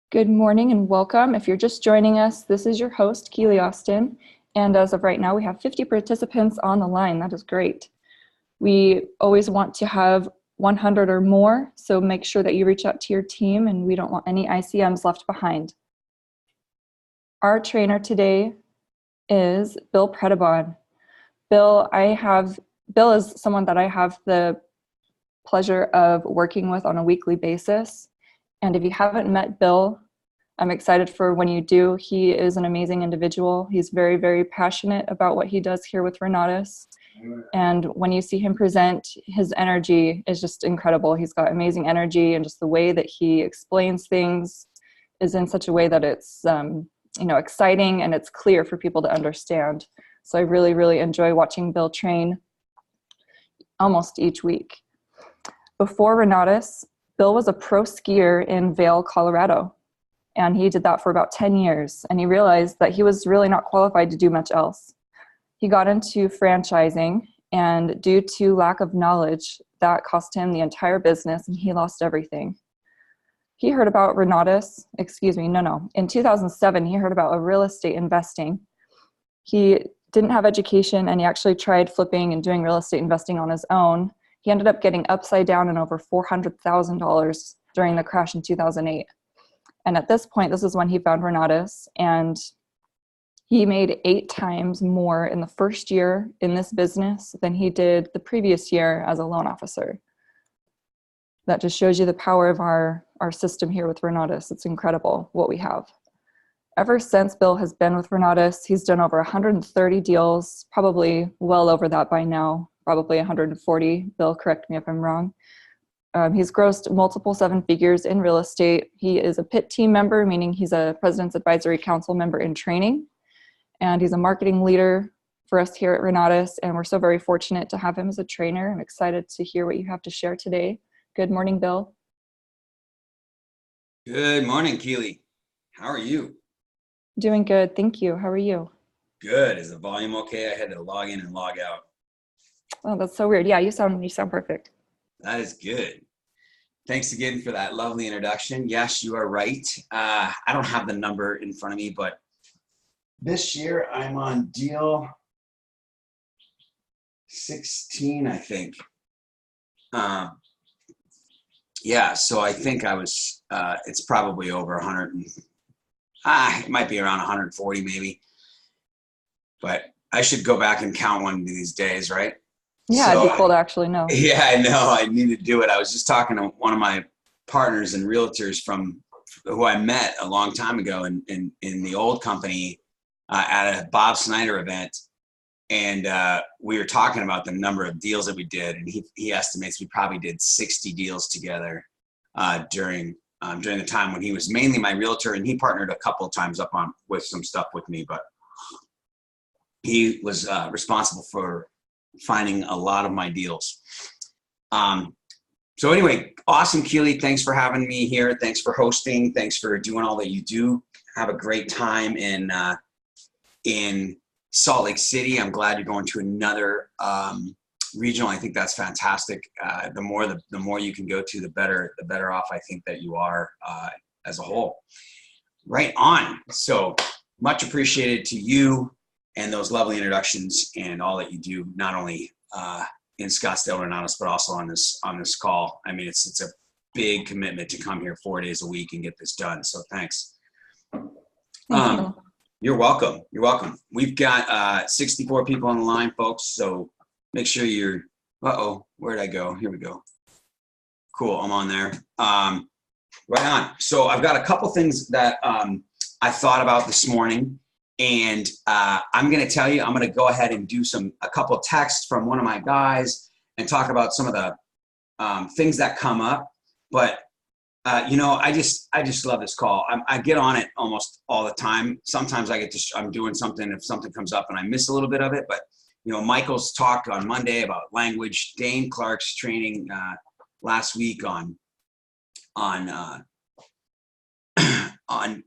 Good morning and welcome. If you're just joining us, this is your host, Keely Austin. And as of right now, we have 50 participants on the line. That is great. We always want to have 100 or more, so make sure that you reach out to your team, and we don't want any ICMs left behind. Our trainer today is Bill Predebon. Bill is someone that I have the pleasure of working with on a weekly basis. And if you haven't met Bill, I'm excited for when you do. He is an amazing individual. He's very, very passionate about what he does here with Renatus. And when you see him present, his energy is just incredible. He's got amazing energy, and just the way that he explains things is in such a way that it's exciting and it's clear for people to understand. So I really, really enjoy watching Bill train almost each week. Before Renatus, Bill was a pro skier in Vail, Colorado, and he did that for about 10 years, and he realized that he was really not qualified to do much else. He got into franchising, and due to lack of knowledge, that cost him the entire business, and he lost everything. He heard about in 2007, he heard about a real estate investing. He didn't have education, and he actually tried flipping and doing real estate investing on his own. He ended up getting upside down and over $400,000 during the crash in 2008. And at this point, this is when he found Renatus, and he made 8 times more in the first year in this business than he did the previous year as a loan officer. That just shows you the power of our system here with Renatus. It's incredible what we have. Ever since Bill has been with Renatus, he's done over 130 deals, probably well over that by now, probably 140. Bill, correct me if I'm wrong. He's grossed multiple 7 figures in real estate. He is a PIT team member, meaning he's a President's Advisory Council member in training. And he's a marketing leader for us here at Renatus. And we're so very fortunate to have him as a trainer. I'm excited to hear what you have to share today. Good morning, Bill. Good morning, Keely. How are you? Doing good. Thank you. How are you? Good. Is the volume okay? I had to log in and log out. Oh, that's so weird. Yeah, you sound perfect. That is good. Thanks again for that lovely introduction. Yes, you are right. I don't have the number in front of me, but this year I'm on deal 16, I think. Yeah, so I think I was, it's probably over 100. It might be around 140 maybe. But I should go back and count one of these days, right? Yeah, So, it'd be cool to actually know. Yeah, I know. I need to do it. I was just talking to one of my partners and realtors from who I met a long time ago in the old company at a Bob Snyder event. And we were talking about the number of deals that we did. And he estimates we probably did 60 deals together during the time when he was mainly my realtor. And he partnered a couple of times up on with some stuff with me. But he was responsible for finding a lot of my deals. So anyway, awesome, Keely. Thanks for having me here. Thanks for hosting. Thanks for doing all that you do. Have a great time in Salt Lake City. I'm glad you're going to another regional. I think that's fantastic. The more you can go to, the better off I think that you are as a whole. Right on. So much appreciated to you and those lovely introductions and all that you do, not only in Scottsdale, Renatus, but also on this call. I mean, it's a big commitment to come here 4 days a week and get this done. So thanks. Thank you. You're welcome. You're welcome. We've got 64 people on the line, folks. So make sure you're. Where'd I go? Here we go. Cool. I'm on there. Right on. So I've got a couple things that I thought about this morning. And I'm going to tell you, I'm going to go ahead and do a couple of texts from one of my guys and talk about some of the things that come up. But, I just love this call. I get on it almost all the time. Sometimes I'm doing something if something comes up and I miss a little bit of it. But, Michael's talked on Monday about language. Dane Clark's training last week on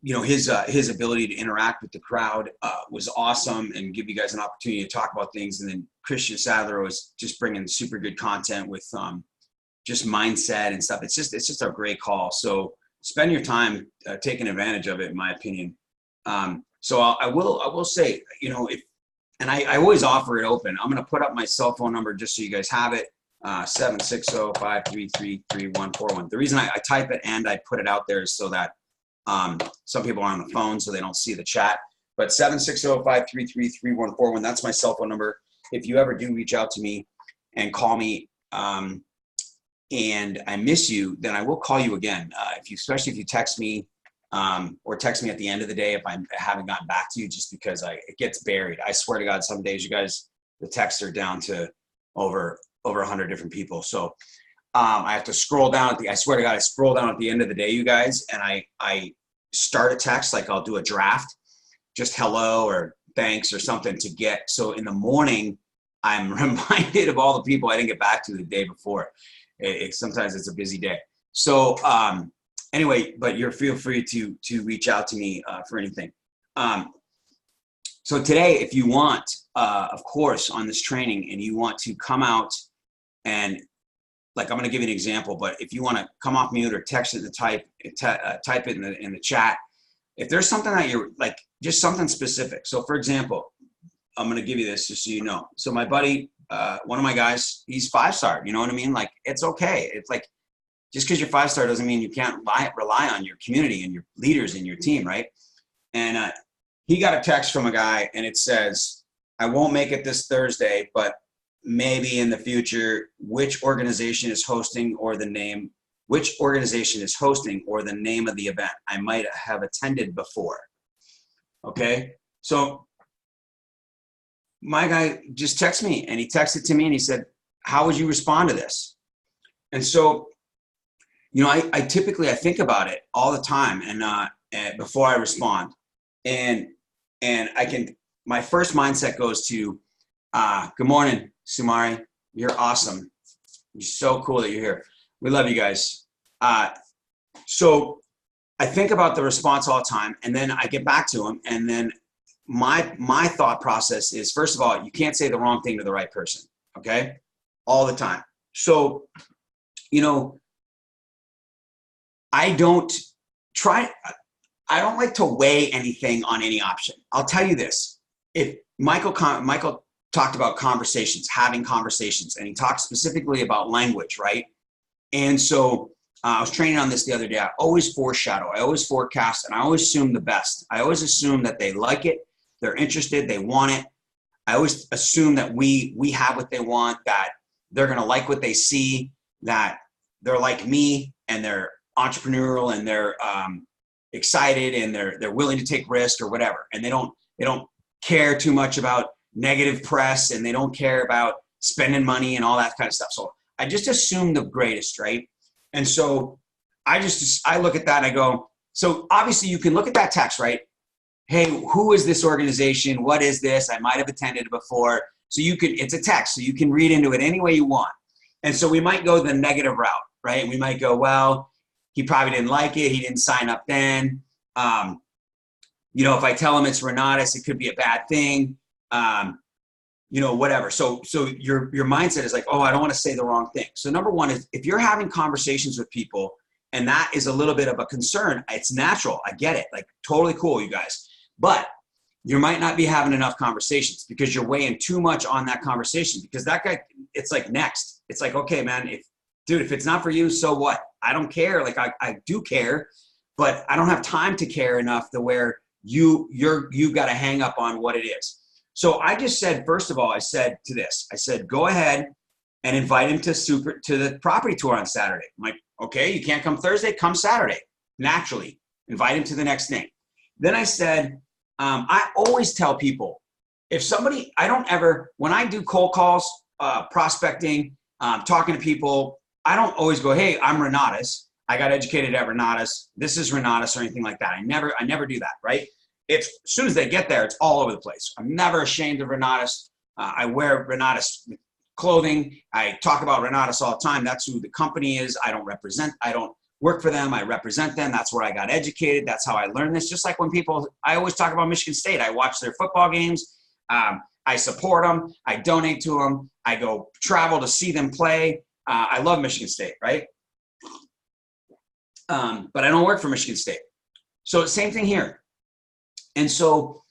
his ability to interact with the crowd was awesome and give you guys an opportunity to talk about things. And then Christian Sadler was just bringing super good content with just mindset and stuff. It's just a great call. So spend your time taking advantage of it, in my opinion. So I will say, and I always offer it open. I'm going to put up my cell phone number just so you guys have it. 760-533-3141. The reason I type it and I put it out there is so that some people are on the phone, so they don't see the chat. But 760-533-3141, that's my cell phone number. If you ever do reach out to me and call me and I miss you, then I will call you again. Especially if you text me or text me at the end of the day if I haven't gotten back to you, just because it gets buried. I swear to God, some days, you guys, the texts are down to over 100 different people. So I have to scroll down I swear to God, I scroll down at the end of the day, you guys, and I start a text, like I'll do a draft, just hello or thanks or something to get. So in the morning, I'm reminded of all the people I didn't get back to the day before. Sometimes it's a busy day. So anyway, but feel free to reach out to me for anything. So today, if you want, of course, on this training, and you want to come out and, like, I'm going to give you an example, but if you want to come off mute or text it to type it in the chat, if there's something that you're like, just something specific. So for example, I'm going to give you this just so you know. So my buddy, one of my guys, he's 5-star, you know what I mean? Like, it's okay. It's like, just because you're 5-star doesn't mean you can't rely on your community and your leaders in your team, right? And he got a text from a guy, and it says, I won't make it this Thursday, but maybe in the future, which organization is hosting or the name of the event I might have attended before. Okay. So my guy just texted me, and he texted to me and he said, how would you respond to this? And so, I typically, I think about it all the time and before I respond, and my first mindset goes to, good morning, Sumari. You're awesome. You're so cool that you're here. We love you guys. So I think about the response all the time, and then I get back to him, and then my thought process is, first of all, you can't say the wrong thing to the right person, okay? All the time. So, I don't like to weigh anything on any option. I'll tell you this. If Michael talked about conversations, having conversations, and he talked specifically about language, right? And so I was training on this the other day. I always foreshadow, I always forecast, and I always assume the best. I always assume that they like it, they're interested, they want it. I always assume that we have what they want, that they're going to like what they see, that they're like me and they're entrepreneurial and they're excited and they're willing to take risk or whatever. And they don't care too much about negative press, and they don't care about spending money and all that kind of stuff. So I just assume the greatest, right? And so I look at that and I go, so obviously you can look at that text, right? Hey, who is this organization? What is this? I might have attended it before. So it's a text, so you can read into it any way you want. And so we might go the negative route, right? We might go, well, he probably didn't like it. He didn't sign up then. If I tell him it's Renatus, it could be a bad thing. Whatever. So your mindset is like, oh, I don't want to say the wrong thing. So number one is, if you're having conversations with people and that is a little bit of a concern, it's natural. I get it. Like, totally cool, you guys. But you might not be having enough conversations because you're weighing too much on that conversation, because that guy, it's like next. It's like, okay, man, if it's not for you, so what? I don't care. Like, I do care, but I don't have time to care enough to where you've got to hang up on what it is. So I just said, first of all, I said, go ahead and invite him to the property tour on Saturday. I'm like, okay, you can't come Thursday, come Saturday. Naturally, invite him to the next thing. Then I said, I always tell people, when I do cold calls, prospecting, talking to people, I don't always go, hey, I'm Renatus. I got educated at Renatus. This is Renatus, or anything like that. I never do that, right? As soon as they get there, it's all over the place. I'm never ashamed of Renatus. I wear Renatus clothing. I talk about Renatus all the time. That's who the company is. I don't work for them. I represent them. That's where I got educated. That's how I learned this. Just like when I always talk about Michigan State. I watch their football games. I support them. I donate to them. I go travel to see them play. I love Michigan State, right? but I don't work for Michigan State. So same thing here. And so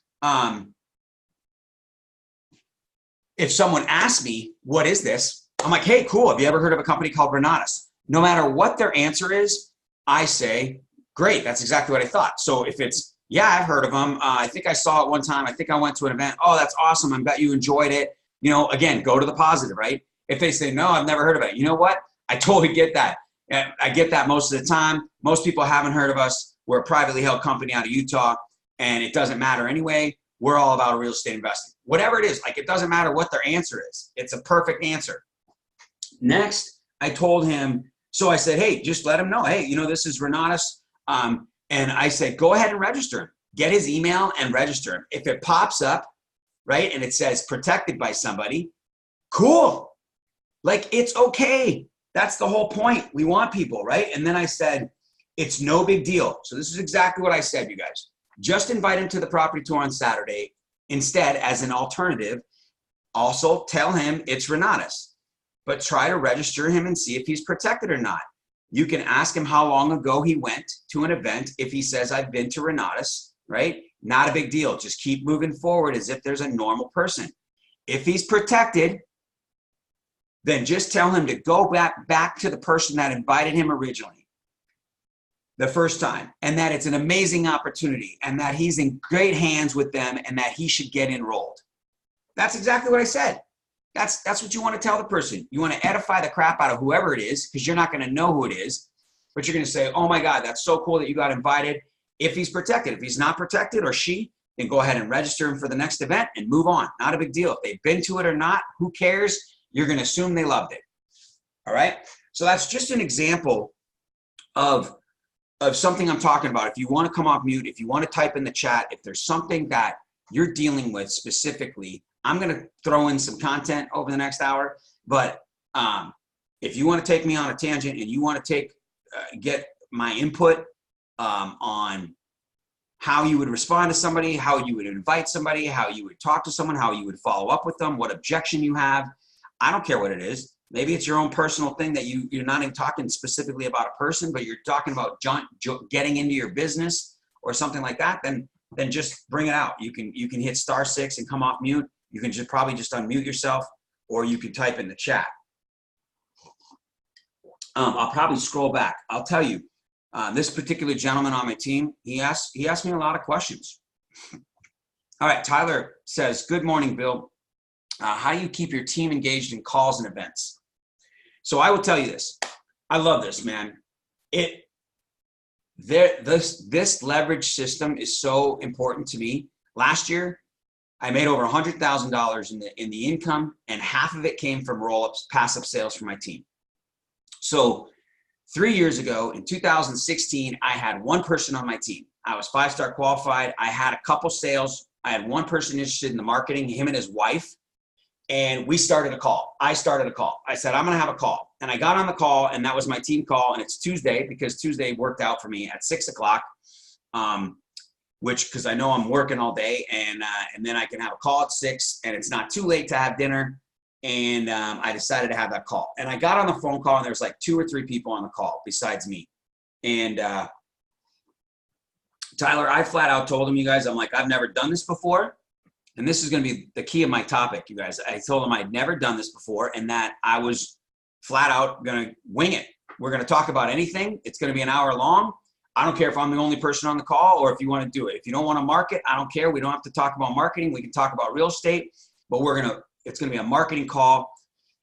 if someone asks me, what is this? I'm like, hey, cool. Have you ever heard of a company called Renatus? No matter what their answer is, I say, great. That's exactly what I thought. So if it's, yeah, I've heard of them. I think I saw it one time. I think I went to an event. Oh, that's awesome. I bet you enjoyed it. You know, again, go to the positive, right? If they say, no, I've never heard of it. You know what? I totally get that. I get that most of the time. Most people haven't heard of us. We're a privately held company out of Utah, and it doesn't matter anyway. We're all about real estate investing. Whatever it is, like it doesn't matter what their answer is. It's a perfect answer. Next, I told him, so I said, hey, just let him know, hey, you know, this is Renatus. And I said, go ahead and register him. Get his email and register him. If it pops up, right, and it says protected by somebody, cool. Like, it's okay. That's the whole point. We want people, right? And then I said, it's no big deal. So this is exactly what I said, you guys. Just invite him to the property tour on Saturday. Instead, as an alternative, also tell him it's Renatus, but try to register him and see if he's protected or not. You can ask him how long ago he went to an event. If he says, I've been to Renatus, right? Not a big deal. Just keep moving forward as if there's a normal person. If he's protected, then just tell him to go back to the person that invited him originally, the first time, and that it's an amazing opportunity and that he's in great hands with them and that he should get enrolled. That's exactly what I said. That's what you want to tell the person. You want to edify the crap out of whoever it is, because you're not going to know who it is, but you're going to say, oh my God, that's so cool that you got invited. If he's protected, if he's not protected or she, then go ahead and register him for the next event and move on. Not a big deal. If they've been to it or not, who cares? You're going to assume they loved it. All right. So that's just an example of something I'm talking about. If you want to come off mute, if you want to type in the chat, if there's something that you're dealing with specifically, I'm going to throw in some content over the next hour. But if you want to take me on a tangent and you want to get my input on how you would respond to somebody, how you would invite somebody, how you would talk to someone, how you would follow up with them, what objection you have, I don't care what it is. Maybe it's your own personal thing that you're not even talking specifically about a person, but you're talking about getting into your business or something like that, then just bring it out. You can hit *6 and come off mute. You can probably just unmute yourself, or you can type in the chat. I'll probably scroll back. I'll tell you, this particular gentleman on my team, he asked me a lot of questions. All right, Tyler says, good morning, Bill. How do you keep your team engaged in calls and events? So I will tell you this. I love this, man. This leverage system is so important to me. Last year, I made over $100,000 in the income, and half of it came from roll-ups, passive sales for my team. So 3 years ago, in 2016, I had one person on my team. I was 5-star qualified. I had a couple sales. I had one person interested in the marketing, him and his wife. And we started a call. I started a call. I said, I'm going to have a call. And I got on the call, and that was my team call. And it's Tuesday, because Tuesday worked out for me at 6 o'clock, because I know I'm working all day. And then I can have a call at 6, and it's not too late to have dinner. And I decided to have that call. And I got on the phone call, and there was like 2 or 3 people on the call besides me. And Tyler, I flat out told him, you guys, I'm like, I've never done this before. And this is going to be the key of my topic, you guys. I told him I'd never done this before and that I was flat out going to wing it. We're going to talk about anything. It's going to be an hour long. I don't care if I'm the only person on the call or if you want to do it. If you don't want to market, I don't care. We don't have to talk about marketing. We can talk about real estate, but it's going to be a marketing call.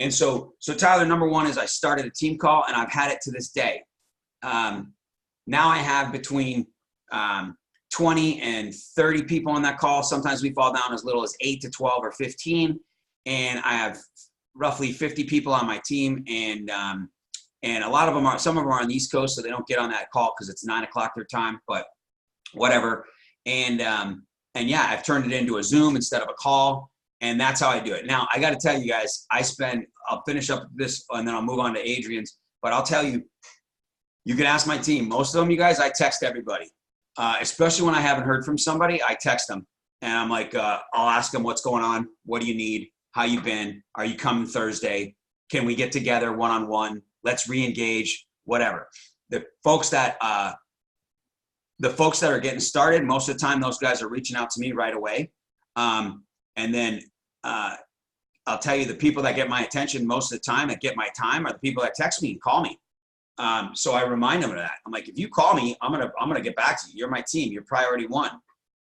And so Tyler, number one is I started a team call, and I've had it to this day. Now I have between 20 and 30 people on that call. Sometimes we fall down as little as 8 to 12 or 15. And I have roughly 50 people on my team. And a lot of them some of them are on the East Coast, so they don't get on that call because it's 9 o'clock their time, but whatever. And yeah, I've turned it into a Zoom instead of a call. And that's how I do it. Now, I got to tell you guys, I'll finish up this and then I'll move on to Adrian's. But I'll tell you, you can ask my team. Most of them, you guys, I text everybody. Especially when I haven't heard from somebody, I text them. And I'm like, I'll ask them what's going on. What do you need? How you been? Are you coming Thursday? Can we get together one-on-one? Let's re-engage, whatever. the folks that are getting started, most of the time, those guys are reaching out to me right away. And then I'll tell you, the people that get my attention most of the time, that get my time, are the people that text me and call me. So I remind them of that. I'm like, if you call me, I'm gonna get back to you. You're my team. You're priority one.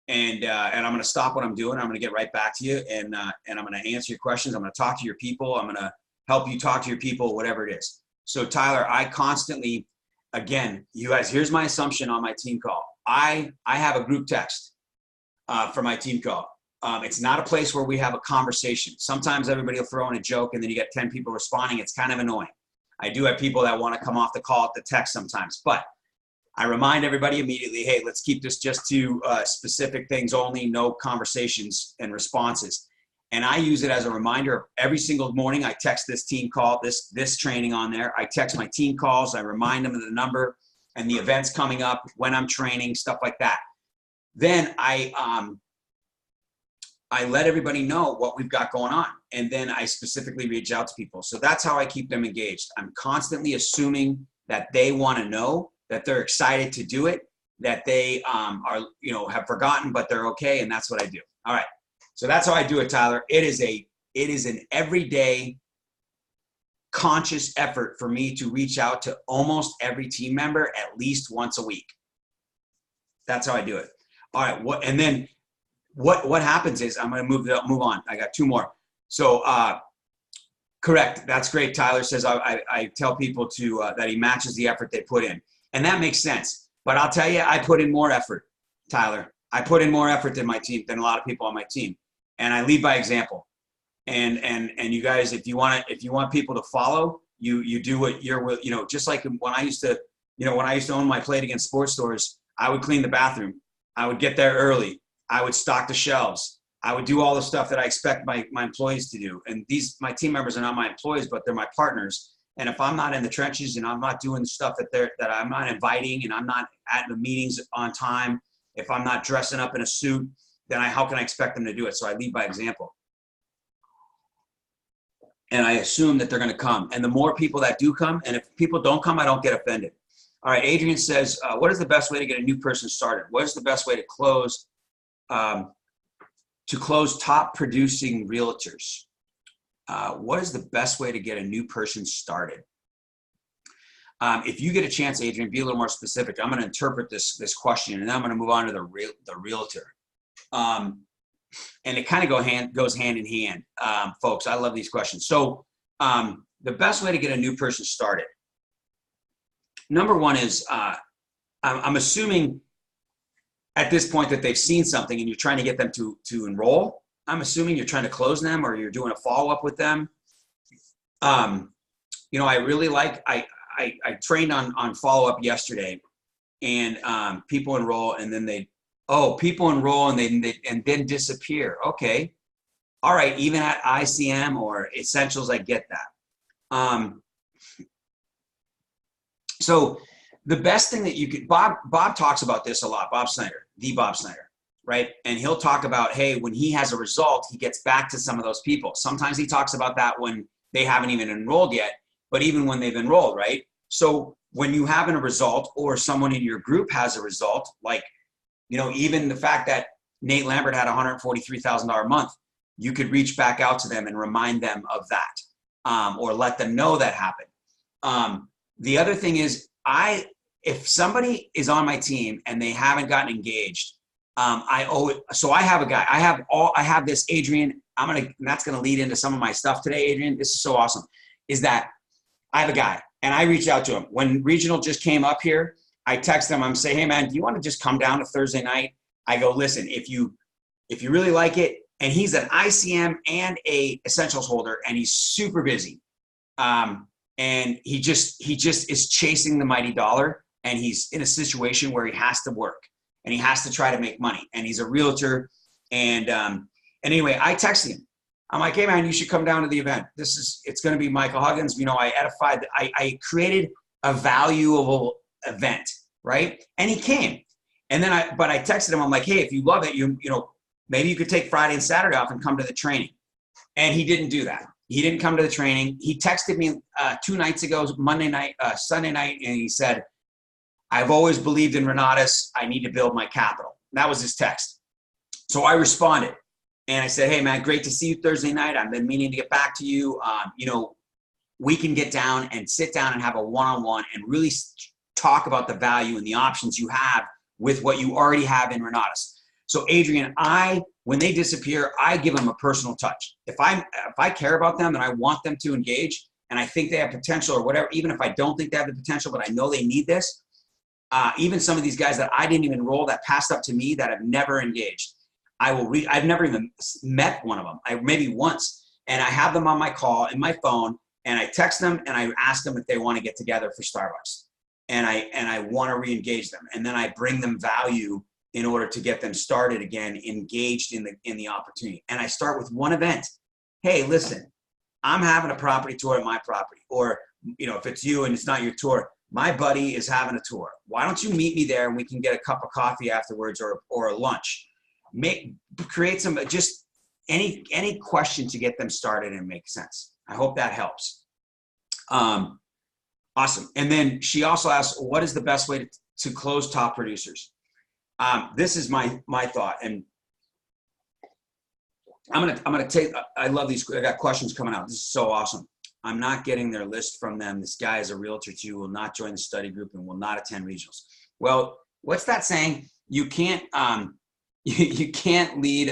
And I'm gonna stop what I'm doing. I'm gonna get right back to you, and I'm gonna answer your questions. I'm gonna talk to your people. I'm gonna help you talk to your people, whatever it is. So Tyler, I constantly, again, you guys, here's my assumption on my team call. I have a group text for my team call. It's not a place where we have a conversation. Sometimes everybody will throw in a joke and then you get 10 people responding. It's kind of annoying. I do have people that want to come off the call at the text sometimes, but I remind everybody immediately, hey, let's keep this just to specific things only, no conversations and responses. And I use it as a reminder. Every single morning I text this team call, this training on there. I text my team calls. I remind them of the number and the events coming up, when I'm training, stuff like that. Then I let everybody know what we've got going on. And then I specifically reach out to people. So that's how I keep them engaged. I'm constantly assuming that they want to know, that they're excited to do it, that they have forgotten, but they're okay. And that's what I do. All right. So that's how I do it, Tyler. It is an everyday conscious effort for me to reach out to almost every team member at least once a week. That's how I do it. All right. What happens is, I'm going to move on. I got two more. So correct. That's great. Tyler says I tell people to that he matches the effort they put in, and that makes sense. But I'll tell you, I put in more effort, Tyler. I put in more effort than a lot of people on my team, and I lead by example. And you guys, if you want people to follow, you do what you're, just like when I used to own my Play It Again sports stores, I would clean the bathroom. I would get there early. I would stock the shelves. I would do all the stuff that I expect my employees to do. And my team members are not my employees, but they're my partners. And if I'm not in the trenches and I'm not doing the stuff that I'm not inviting, and I'm not at the meetings on time, if I'm not dressing up in a suit, then how can I expect them to do it? So I lead by example. And I assume that they're going to come. And the more people that do come, and if people don't come, I don't get offended. All right, Adrian says, what is the best way to get a new person started? What is the best way to close top producing realtors? What is the best way to get a new person started? If you get a chance, Adrian, be a little more specific. I'm going to interpret this question, and then I'm going to move on to the realtor. And it kind of goes hand in hand, folks. I love these questions. So the best way to get a new person started, number one is I'm assuming at this point that they've seen something and you're trying to get them to enroll. I'm assuming you're trying to close them, or you're doing a follow-up with them. I really I trained on follow-up yesterday, and people enroll and then people enroll and then disappear. Okay. All right. Even at ICM or Essentials, I get that. So the best thing that you could, Bob talks about this a lot, Bob Snyder, right? And he'll talk about, hey, when he has a result, he gets back to some of those people. Sometimes he talks about that when they haven't even enrolled yet, but even when they've enrolled, right? So when you have a result, or someone in your group has a result, like, even the fact that Nate Lambert had $143,000 a month, you could reach back out to them and remind them of that, or let them know that happened. The other thing is, if somebody is on my team and they haven't gotten engaged, so I have a guy, I have this, Adrian, and that's going to lead into some of my stuff today, Adrian. This is so awesome, is that I have a guy and I reached out to him when regional just came up here. I text him, I'm saying, hey man, do you want to just come down to Thursday night? I go, listen, if you really like it, and he's an ICM and a Essentials holder, and he's super busy. And he just is chasing the mighty dollar, and he's in a situation where he has to work and he has to try to make money, and he's a realtor. And anyway, I texted him. I'm like, hey man, you should come down to the event. It's going to be Michael Huggins. I created a valuable event, right? And he came. And then I texted him. I'm like, hey, if you love it, maybe you could take Friday and Saturday off and come to the training. And he didn't do that. He didn't come to the training. He texted me 2 nights ago, Sunday night, and he said, I've always believed in Renatus. I need to build my capital. That was his text. So I responded and I said, hey man, great to see you Thursday night. I've been meaning to get back to you. You know, we can get down and sit down and have a one-on-one and really talk about the value and the options you have with what you already have in Renatus. So Adrian, when they disappear, I give them a personal touch. If I care about them and I want them to engage and I think they have potential or whatever, even if I don't think they have the potential, but I know they need this, even some of these guys that I didn't even enroll that passed up to me that have never engaged, I've never even met one of them. Maybe once, and I have them on my call in my phone, and I text them and I ask them if they want to get together for Starbucks, and I want to re-engage them, and then I bring them value in order to get them started again, engaged in the opportunity. And I start with one event. Hey, listen, I'm having a property tour at my property, or you know, if it's you and it's not your tour, my buddy is having a tour. Why don't you meet me there and we can get a cup of coffee afterwards or a lunch? Create some, just any question to get them started and make sense. I hope that helps. Awesome. And then she also asked, what is the best way to close top producers? This is my thought, and I'm gonna take. I love these. I got questions coming out. This is so awesome. I'm not getting their list from them. This guy is a realtor too, will not join the study group and will not attend regionals. Well, what's that saying? You can't you can't lead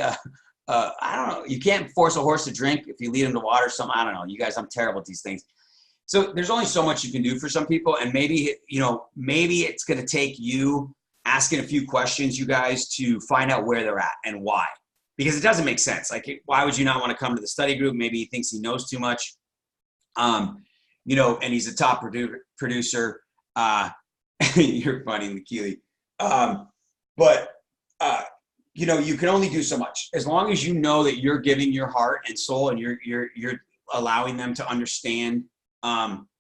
I don't know. You can't force a horse to drink if you lead him to water. Something, I don't know. You guys, I'm terrible at these things. So there's only so much you can do for some people, and maybe maybe it's going to take you asking a few questions, you guys, to find out where they're at and why. Because it doesn't make sense. Like, why would you not want to come to the study group? Maybe he thinks he knows too much. And he's a top producer. You're funny, Makili. You can only do so much. As long as you know that you're giving your heart and soul and you're allowing them to understand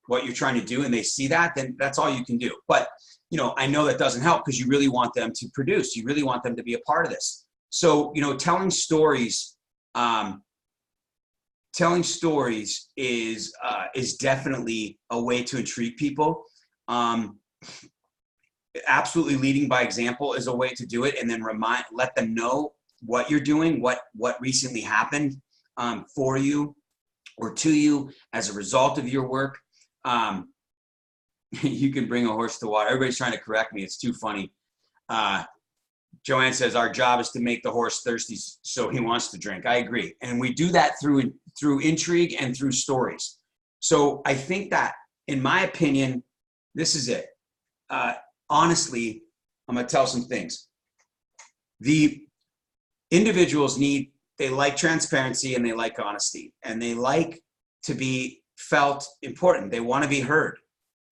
what you're trying to do, and they see that, then that's all you can do. But, I know that doesn't help because you really want them to produce. You really want them to be a part of this. So, telling stories is definitely a way to intrigue people. Absolutely leading by example is a way to do it, and then let them know what you're doing, what recently happened for you or to you as a result of your work. You can bring a horse to water. Everybody's trying to correct me. It's too funny. Joanne says our job is to make the horse thirsty so he wants to drink. I agree. And we do that through intrigue and through stories. So I think that, in my opinion, this is it. Honestly, I'm going to tell some things. The individuals they like transparency and they like honesty, and they like to be felt important. They want to be heard.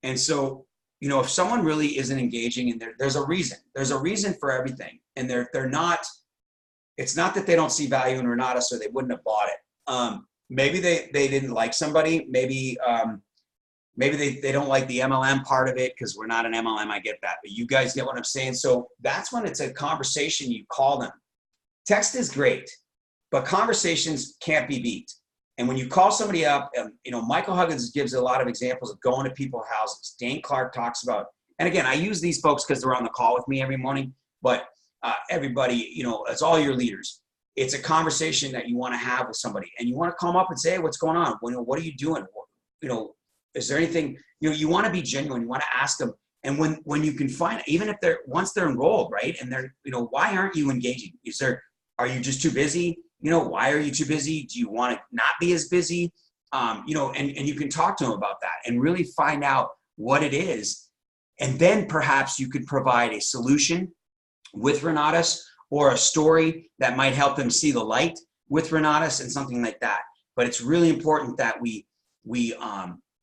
And so, if someone really isn't engaging, and there's a reason for everything, and they're not, it's not that they don't see value in Renatus or they wouldn't have bought it. Maybe they didn't like somebody. Maybe they don't like the MLM part of it because we're not an MLM. I get that, but you guys get what I'm saying. So that's when it's a conversation. You call them. Text is great, but conversations can't be beat. And when you call somebody up, Michael Huggins gives a lot of examples of going to people's houses. Dane Clark talks about, and again, I use these folks because they're on the call with me every morning, but everybody, it's all your leaders. It's a conversation that you want to have with somebody, and you want to come up and say, hey, what's going on? What are you doing? Is there anything, you want to be genuine. You want to ask them. And when you can find, even if once they're enrolled, right? And they're, why aren't you engaging? Are you just too busy? Why are you too busy? Do you want to not be as busy? And you can talk to them about that and really find out what it is. And then perhaps you could provide a solution with Renatus or a story that might help them see the light with Renatus and something like that. But it's really important that we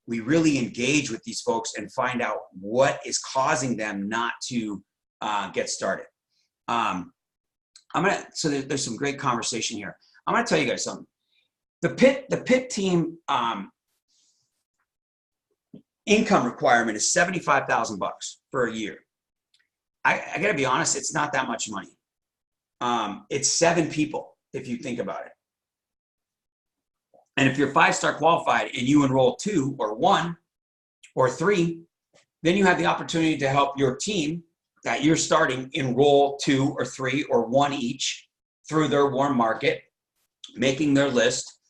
really engage with these folks and find out what is causing them not to get started. So there's some great conversation here. I'm gonna tell you guys something. The pit team income requirement is $75,000 for a year. I gotta be honest, it's not that much money. It's 7 people if you think about it. And if you're 5-star qualified and you enroll 2 or 1 or 3, then you have the opportunity to help your team that you're starting enroll 2 or 3 or 1 each through their warm market, making their list.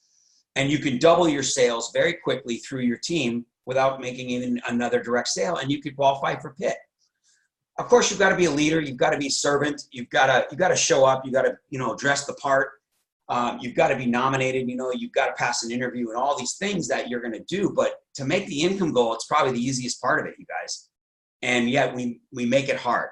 And you can double your sales very quickly through your team without making even another direct sale. And you could qualify for PIT. Of course, you've got to be a leader. You've got to be a servant. You've got to show up. You've got to, dress the part. You've got to be nominated. You've got to pass an interview and all these things that you're going to do. But to make the income goal, it's probably the easiest part of it, you guys. And yet we make it hard.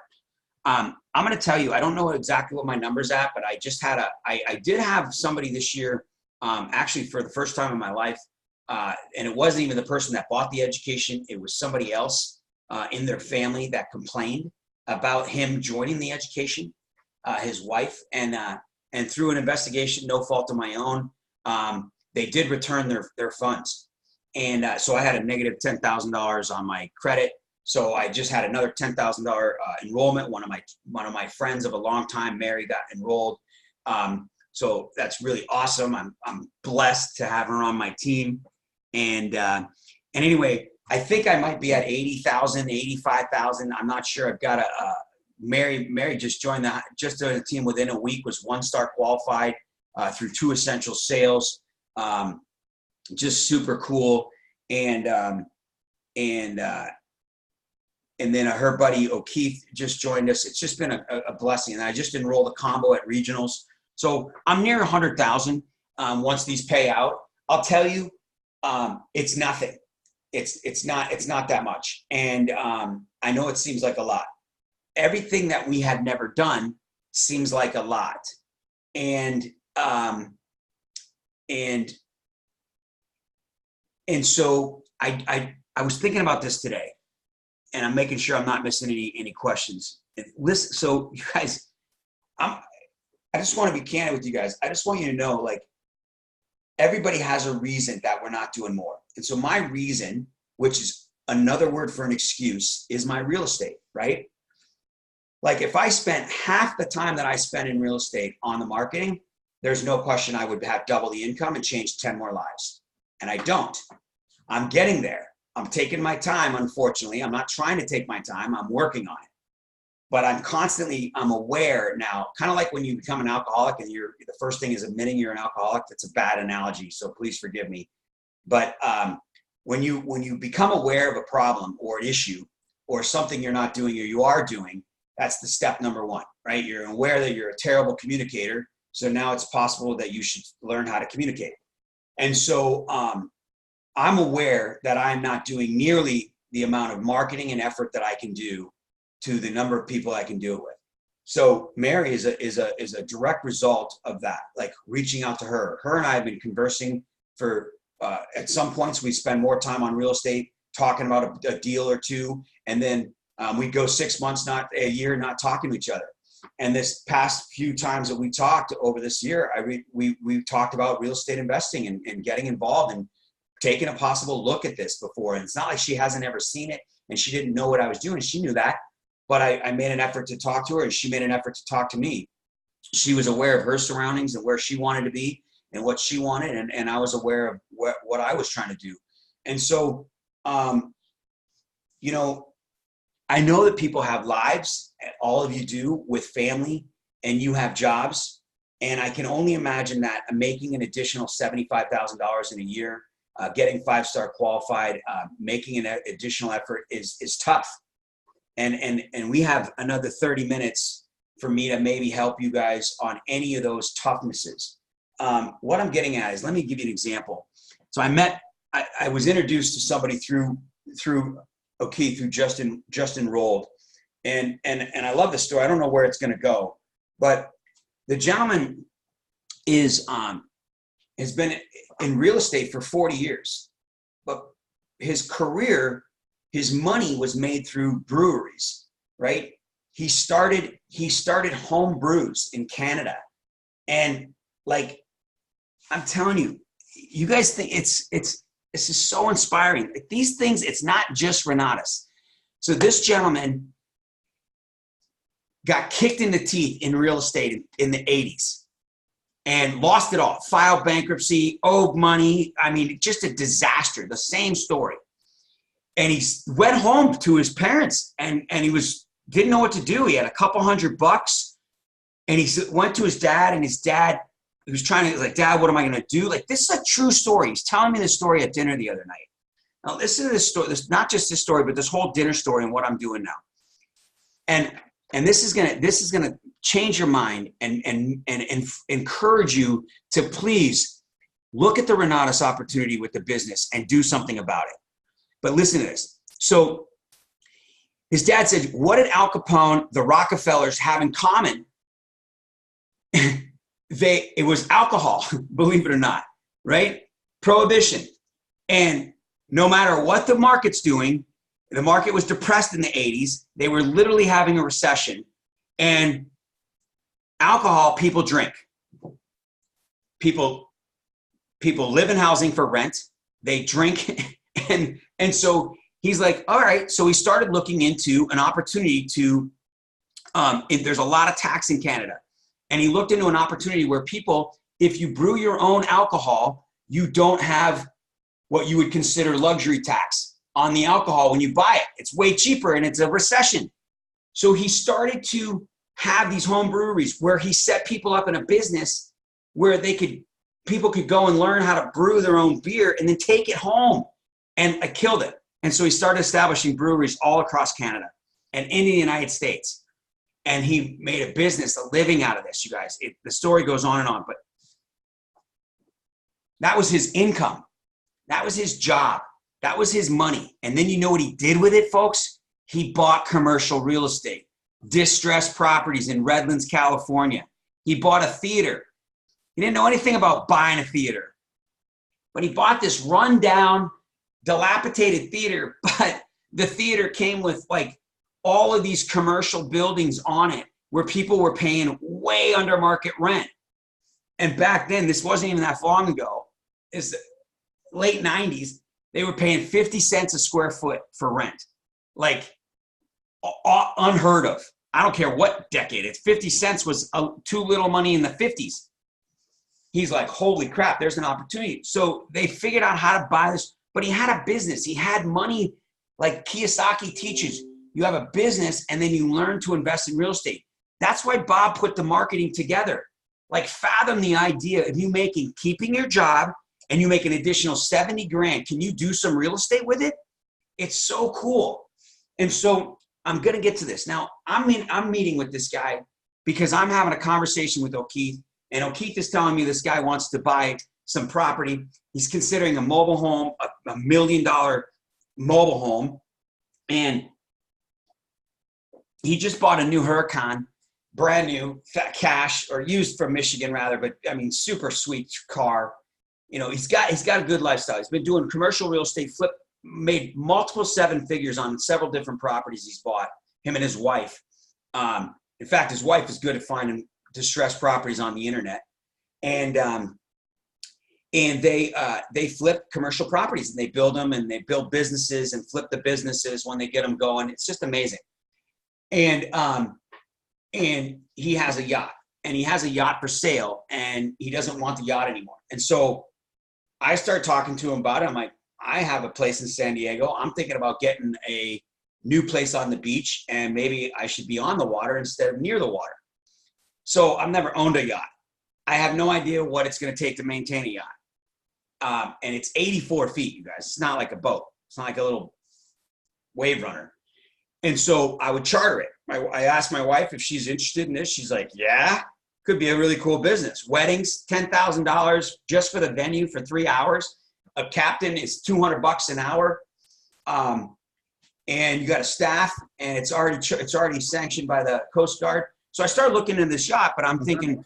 I'm going to tell you, I don't know exactly what my number's at, but I just had I did have somebody this year, actually for the first time in my life. And it wasn't even the person that bought the education. It was somebody else in their family that complained about him joining the education, his wife. And through an investigation, no fault of my own, they did return their funds. And so I had a negative $10,000 on my credit. So I just had another $10,000 enrollment. One of my friends of a long time, Mary, got enrolled. So that's really awesome. I'm blessed to have her on my team. And anyway, I think I might be at 80,000, 85,000. I'm not sure. I've got Mary just joined the team within a week, was 1-star qualified through 2 essential sales. Just super cool. And then her buddy O'Keefe just joined us. It's just been a blessing. And I just enrolled a combo at regionals. So I'm near 100,000 once these pay out. I'll tell you, it's nothing. It's not that much. And I know it seems like a lot. Everything that we had never done seems like a lot. And so I was thinking about this today, and I'm making sure I'm not missing any questions. Listen, so you guys, I just want to be candid with you guys. I just want you to know, like, everybody has a reason that we're not doing more. And so my reason, which is another word for an excuse, is my real estate, right? Like, if I spent half the time that I spend in real estate on the marketing, there's no question I would have double the income and change 10 more lives. And I don't. I'm getting there. I'm taking my time, unfortunately. I'm not trying to take my time. I'm working on it. But I'm aware now, kind of like when you become an alcoholic and the first thing is admitting you're an alcoholic. That's a bad analogy, so please forgive me. But when you become aware of a problem or an issue or something you're not doing or you are doing, that's the step number 1, right? You're aware that you're a terrible communicator. So now it's possible that you should learn how to communicate. And so I'm aware that I'm not doing nearly the amount of marketing and effort that I can do to the number of people I can do it with. So Mary is a direct result of that, like reaching out to her. Her and I have been conversing for, at some points we spend more time on real estate, talking about a deal or two, and then we go 6 months, not a year, not talking to each other. And this past few times that we talked over this year, we talked about real estate investing and getting involved and taking a possible look at this before. And it's not like she hasn't ever seen it and she didn't know what I was doing. She knew that. But I made an effort to talk to her, and she made an effort to talk to me. She was aware of her surroundings and where she wanted to be and what she wanted, and I was aware of what I was trying to do. And so, I know that people have lives, all of you do, with family, and you have jobs. And I can only imagine that making an additional $75,000 in a year, getting 5-star qualified, making an additional effort is tough. And we have another 30 minutes for me to maybe help you guys on any of those toughnesses. What I'm getting at is, let me give you an example. So I was introduced to somebody through just enrolled. And I love the story. I don't know where it's going to go, but the gentleman has been in real estate for 40 years, but his career, his money was made through breweries, right? He started home brews in Canada. And like, I'm telling you, you guys think this is so inspiring. Like, these things, it's not just Renatus. So this gentleman got kicked in the teeth in real estate in the 80s and lost it all, filed bankruptcy, owed money. I mean, just a disaster, the same story. And he went home to his parents, and he didn't know what to do. He had a couple $100, and he went to his dad, and his dad, he was trying to, like, Dad, what am I going to do? Like, this is a true story. He's telling me this story at dinner the other night. Now, listen to this story. This, not just this story, but this whole dinner story and what I'm doing now. And this is gonna change your mind and encourage you to please look at the Renatus opportunity with the business and do something about it. But listen to this. So his dad said, what did Al Capone, the Rockefellers have in common? It was alcohol, believe it or not, right? Prohibition. And no matter what the market's doing, the market was depressed in the 80s. They were literally having a recession. And alcohol, people drink. People live in housing for rent. They drink. And so he's like, all right. So he started looking into an opportunity to, there's a lot of tax in Canada. And he looked into an opportunity where people, if you brew your own alcohol, you don't have what you would consider luxury tax on the alcohol when you buy it. It's way cheaper, and it's a recession. So he started to have these home breweries where he set people up in a business where people could go and learn how to brew their own beer and then take it home. And I killed it. And so he started establishing breweries all across Canada and in the United States. And he made a business, a living out of this, you guys. The story goes on and on, but that was his income. That was his job. That was his money. And then you know what he did with it, folks? He bought commercial real estate, distressed properties in Redlands, California. He bought a theater. He didn't know anything about buying a theater, but he bought this rundown, dilapidated theater, but the theater came with like all of these commercial buildings on it where people were paying way under market rent. And back then, this wasn't even that long ago, it's the late 90s, they were paying 50 cents a square foot for rent. Like unheard of. I don't care what decade. It's 50 cents was too little money in the 50s. He's like, holy crap, there's an opportunity. So they figured out how to buy this, but he had a business. He had money, like Kiyosaki teaches. You have a business and then you learn to invest in real estate. That's why Bob put the marketing together. Like, fathom the idea of you keeping your job and you make an additional 70 grand. Can you do some real estate with it? It's so cool. And so I'm going to get to this. Now, I'm meeting with this guy because I'm having a conversation with O'Keefe, and O'Keefe is telling me this guy wants to buy some property. He's considering a mobile home, $1 million mobile home. And he just bought a new Huracan, brand new, cash, or used from Michigan rather, but I mean, super sweet car. You know, he's got a good lifestyle. He's been doing commercial real estate, made multiple 7 figures on several different properties he's bought, him and his wife. In fact, his wife is good at finding distressed properties on the internet. And they flip commercial properties, and they build them, and they build businesses and flip the businesses when they get them going. It's just amazing. And he has a yacht, and he has a yacht for sale, and he doesn't want the yacht anymore. And so I start talking to him about it. I'm like, I have a place in San Diego. I'm thinking about getting a new place on the beach, and maybe I should be on the water instead of near the water. So I've never owned a yacht. I have no idea what it's going to take to maintain a yacht. And it's 84 feet, you guys. It's not like a boat. It's not like a little wave runner. And so I would charter it. I asked my wife if she's interested in this. She's like, yeah, could be a really cool business. Weddings, $10,000 just for the venue for 3 hours. A captain is $200 an hour. And you got a staff, and it's already sanctioned by the Coast Guard. So I started looking into this yacht, but I'm thinking,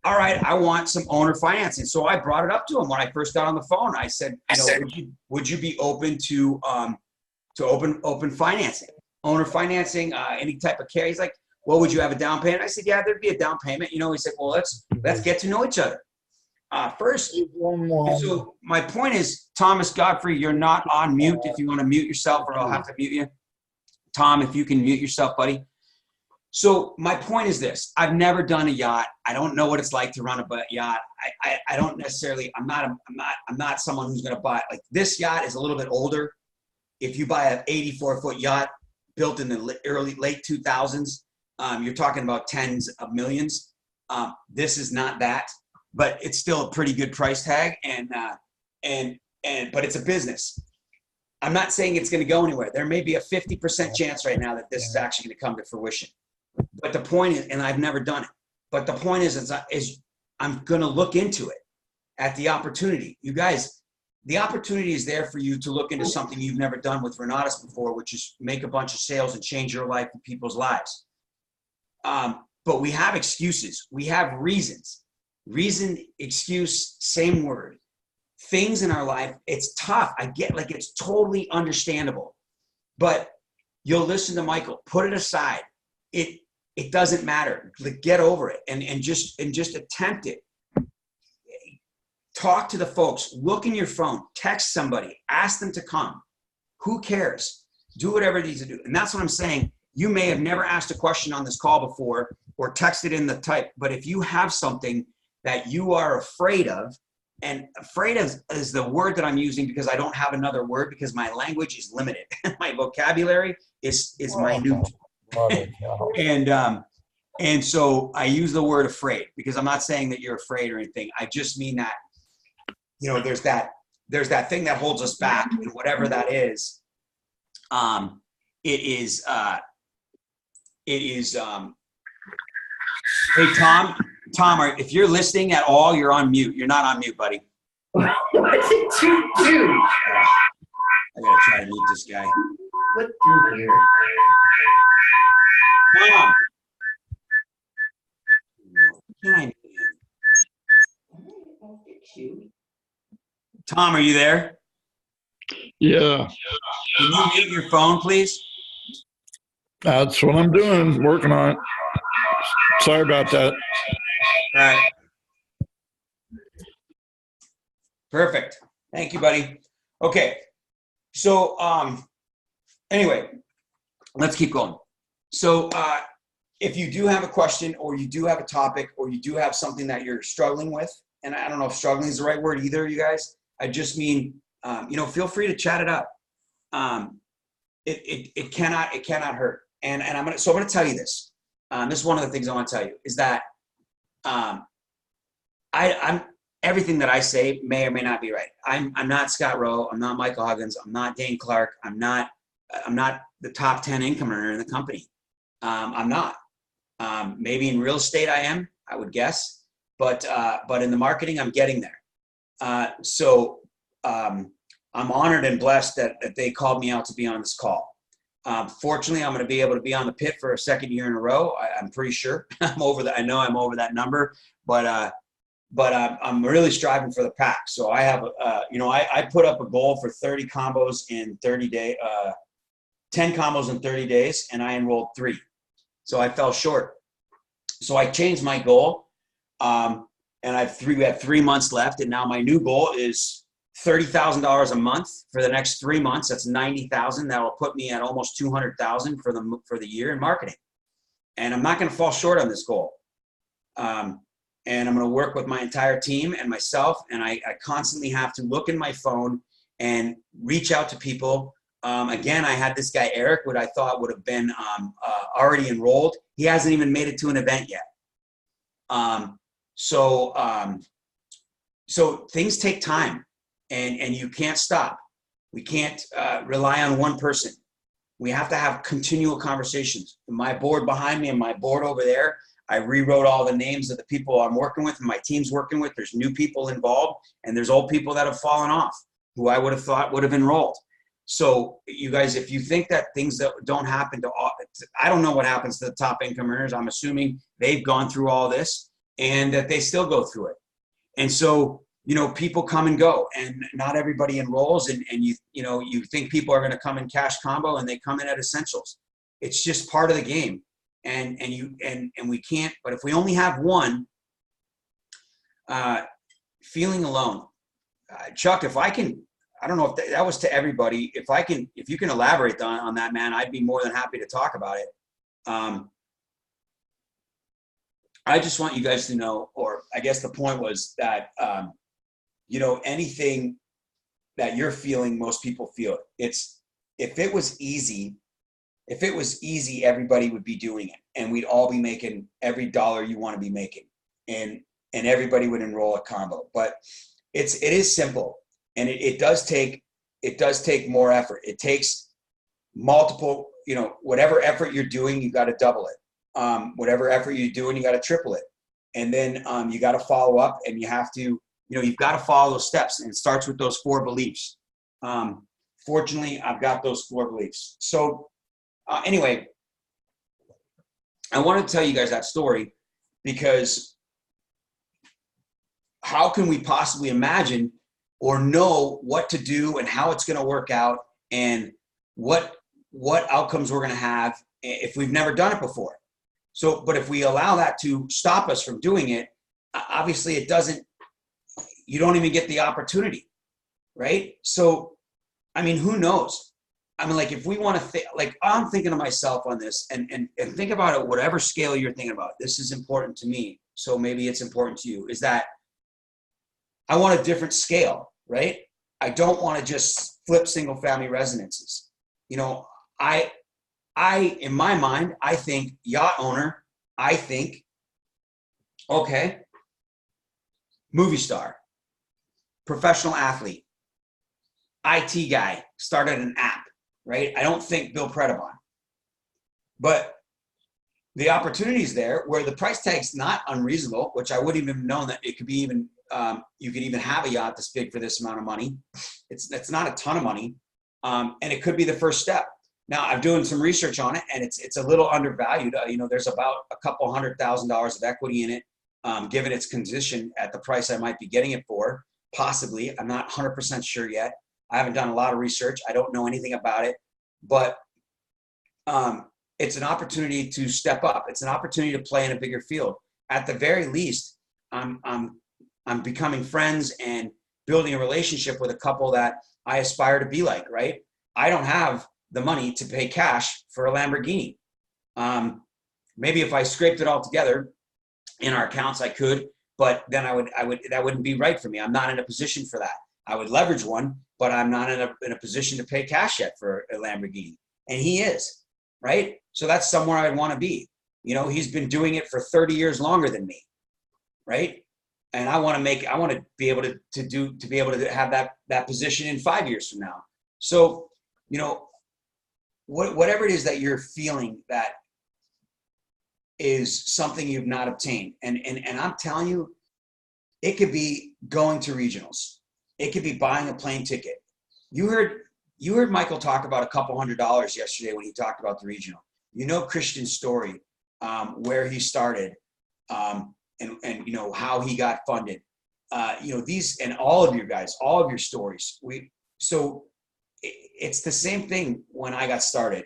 all right, I want some owner financing. So I brought it up to him when I first got on the phone. I said, would you be open to open financing, owner financing, any type of care? He's like, well, would you have a down payment? I said, yeah, there'd be a down payment. You know, he said, well, let's get to know each other first. So my point is, Thomas Godfrey, you're not on mute. If you want to mute yourself, or I'll have to mute you. Tom, if you can mute yourself, buddy. So my point is this: I've never done a yacht. I don't know what it's like to run a yacht. I don't necessarily. I'm not someone who's going to buy, like, this yacht is a little bit older. if you buy an 84-foot yacht built in the late 2000s, you're talking about tens of millions. This is not that, but it's still a pretty good price tag, but it's a business. I'm not saying it's going to go anywhere. There may be a 50% chance right now that this is actually going to come to fruition. But the point is, and I've never done it, but the point is I'm going to look into it at the opportunity. You guys, the opportunity is there for you to look into something you've never done with Renatus before, which is make a bunch of sales and change your life and people's lives. But we have excuses. We have reasons. Reason, excuse, same word. Things in our life, it's tough. I get, like, it's totally understandable. But you'll listen to Michael, put it aside. It doesn't matter. Like, get over it and just attempt it. Talk to the folks, look in your phone, text somebody, ask them to come. Who cares? Do whatever it needs to do. And that's what I'm saying. You may have never asked a question on this call before or texted in the type, but if you have something that you are afraid of, and afraid is the word that I'm using because I don't have another word because my language is limited. My vocabulary is minute. And so I use the word afraid because I'm not saying that you're afraid or anything. I just mean that, you know, there's that thing that holds us back, and whatever that is, it is hey, Tom, if you're listening at all, you're on mute. You're not on mute, buddy. What's it to do? I gotta try to mute this guy. What through here? Tom. Can I mute him? Tom, are you there? Yeah, Can you mute your phone, please? that's what I'm doing, working on it. Sorry about that. All right. Perfect. Thank you, buddy. Okay. So, anyway, let's keep going. So, if you do have a question or you do have a topic or you do have something that you're struggling with, and I don't know if struggling is the right word either, you guys, I just mean, you know, feel free to chat it up. It cannot hurt. And I'm going to tell you this. This is one of the things I want to tell you is that, I'm everything that I say may or may not be right. I'm not Scott Rowe. I'm not Michael Huggins. I'm not Dane Clark. I'm not the top 10 income earner in the company. I'm not. Maybe in real estate I am, I would guess, but in the marketing, I'm getting there. So I'm honored and blessed that they called me out to be on this call. Fortunately, I'm going to be able to be on the pit for a second year in a row. I'm pretty sure I'm over that. I know I'm over that number, but I'm really striving for the pack. So I have, you know, I put up a goal for 30 combos in 30 days, 10 combos in 30 days, and I enrolled 3. So I fell short. So I changed my goal, and we have 3 months left, and now my new goal is $30,000 a month for the next 3 months. That's $90,000. That will put me at almost $200,000 for the year in marketing. And I'm not going to fall short on this goal. And I'm going to work with my entire team and myself. And I constantly have to look in my phone and reach out to people. Again, I had this guy, Eric, what I thought would have been already enrolled. He hasn't even made it to an event yet. So things take time, and you can't stop. We can't rely on one person. We have to have continual conversations. My board behind me and my board over there, I rewrote all the names of the people I'm working with and my team's working with. There's new people involved, and there's old people that have fallen off who I would have thought would have enrolled. So you guys, if you think that things that don't happen to all, I don't know what happens to the top income earners. I'm assuming they've gone through all this and that they still go through it. And so, you know, people come and go, and not everybody enrolls. And you think people are going to come in cash combo, and they come in at essentials. It's just part of the game. And we can't, but if we only have one, feeling alone, Chuck, if I can, I don't know if that was to everybody. If you can elaborate on that, man, I'd be more than happy to talk about it. I just want you guys to know, or I guess the point was that, you know, anything that you're feeling, most people feel it. if it was easy, everybody would be doing it, and we'd all be making every dollar you want to be making, and everybody would enroll at combo. But it is simple, and it does take more effort. It takes multiple, whatever effort you're doing, you got to double it. Whatever effort you're doing, you got to triple it, and then you got to follow up, and you have to, you've got to follow those steps, and it starts with those 4 beliefs. Fortunately, I've got those 4 beliefs. So anyway, I want to tell you guys that story because how can we possibly imagine or know what to do and how it's going to work out and what outcomes we're going to have if we've never done it before? So, but if we allow that to stop us from doing it, obviously you don't even get the opportunity, right? So, I mean, who knows? I mean, like, if we want to I'm thinking to myself on this and think about it, whatever scale you're thinking about, this is important to me. So maybe it's important to you, is that I want a different scale, right? I don't want to just flip single family residences. I, in my mind, I think yacht owner, I think, okay, movie star, professional athlete, IT guy, started an app, right? I don't think Bill Predebon. But the opportunity is there where the price tag's not unreasonable, which I wouldn't even have known that it could be even, you could even have a yacht this big for this amount of money. It's not a ton of money. And it could be the first step. Now, I'm doing some research on it, and it's a little undervalued. There's about a couple $100,000 of equity in it, given its condition at the price I might be getting it for, possibly. I'm not 100% sure yet. I haven't done a lot of research. I don't know anything about it, but it's an opportunity to step up. It's an opportunity to play in a bigger field. At the very least, I'm becoming friends and building a relationship with a couple that I aspire to be like, right? I don't have the money to pay cash for a Lamborghini. Maybe if I scraped it all together in our accounts, I could, but then that wouldn't be right for me. I'm not in a position for that. I would leverage one, but I'm not in a position to pay cash yet for a Lamborghini. And he is, right? So that's somewhere I'd want to be. He's been doing it for 30 years longer than me, right? And I want to be able to have that position in 5 years from now. So, whatever it is that you're feeling that is something you've not obtained. And I'm telling you, it could be going to regionals. It could be buying a plane ticket. You heard Michael talk about a couple $100 yesterday when he talked about the regional. Christian's story, where he started, and how he got funded. These and all of you guys, all of your stories. It's the same thing when I got started.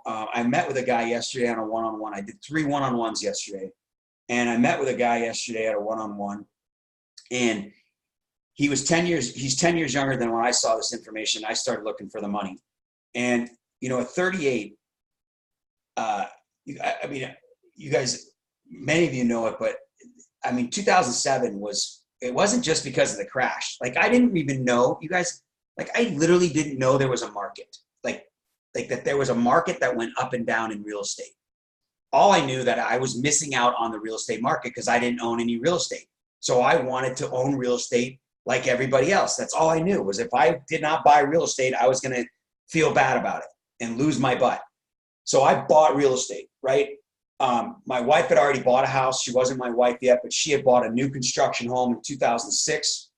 I met with a guy yesterday on a one-on-one. I did 3 one-on-ones yesterday, and I met with a guy yesterday at a one-on-one, and he's 10 years younger than when I saw this information. I started looking for the money. And, at 38, you guys, many of you know it, but 2007 it wasn't just because of the crash. Like, I didn't even know, you guys, like, I literally didn't know there was a market, like that there was a market that went up and down in real estate. All I knew that I was missing out on the real estate market because I didn't own any real estate. So I wanted to own real estate like everybody else. That's all I knew, was if I did not buy real estate, I was going to feel bad about it and lose my butt. So I bought real estate, right? My wife had already bought a house. She wasn't my wife yet, but she had bought a new construction home in 2006.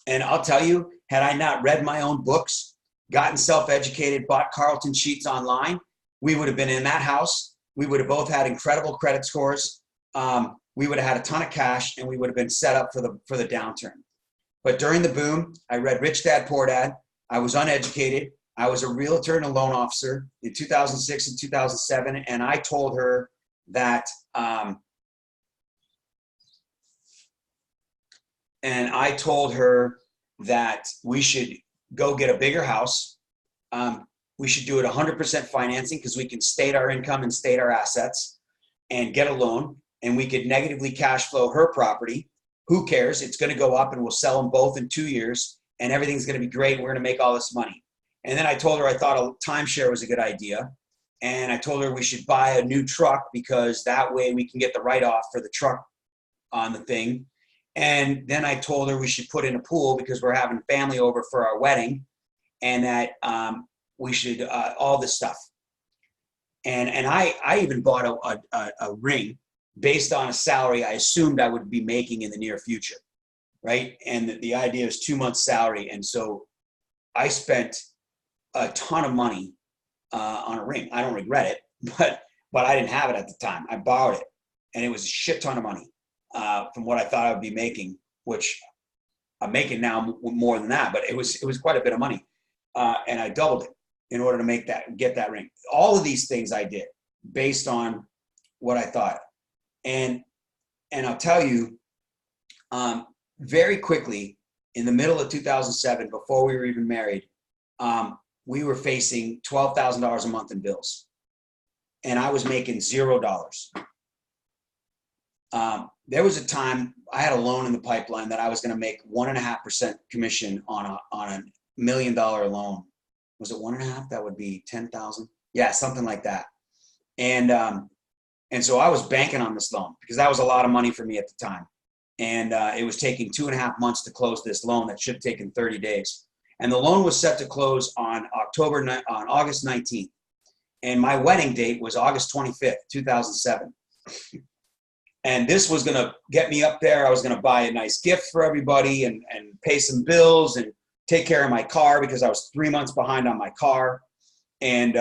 And I'll tell you, had I not read my own books, gotten self-educated, bought Carlton sheets online, we would have been in that house. We would have both had incredible credit scores. We would have had a ton of cash, and we would have been set up for the downturn. But during the boom, I read Rich Dad, Poor Dad. I was uneducated. I was a realtor and a loan officer in 2006 and 2007. And I told her that, we should go get a bigger house. We should do it 100% financing because we can state our income and state our assets and get a loan, and we could negatively cash flow her property. Who cares? It's going to go up, and we'll sell them both in 2 years, and everything's going to be great. We're going to make all this money. And then I told her I thought a timeshare was a good idea. And I told her we should buy a new truck because that way we can get the write-off for the truck on the thing. And then I told her we should put in a pool because we're having family over for our wedding, and that we should all this stuff. And I even bought a ring based on a salary I assumed I would be making in the near future, right? And the idea is 2 months salary. And so I spent a ton of money on a ring. I don't regret it, but I didn't have it at the time. I borrowed it, and it was a shit ton of money from what I thought I would be making, which I'm making now more than that, but it was quite a bit of money. And I doubled it in order to get that ring. All of these things I did based on what I thought. And I'll tell you, very quickly, in the middle of 2007, before we were even married, we were facing $12,000 a month in bills, and I was making $0. There was a time I had a loan in the pipeline that I was going to make 1.5% commission on a $1 million loan. Was it 1.5? That would be 10,000. Yeah, something like that. And so I was banking on this loan because that was a lot of money for me at the time. And it was taking 2.5 months to close this loan that should have taken 30 days. And the loan was set to close on August 19th. And my wedding date was August 25th, 2007. And this was going to get me up there. I was going to buy a nice gift for everybody and pay some bills and take care of my car because I was 3 months behind on my car. And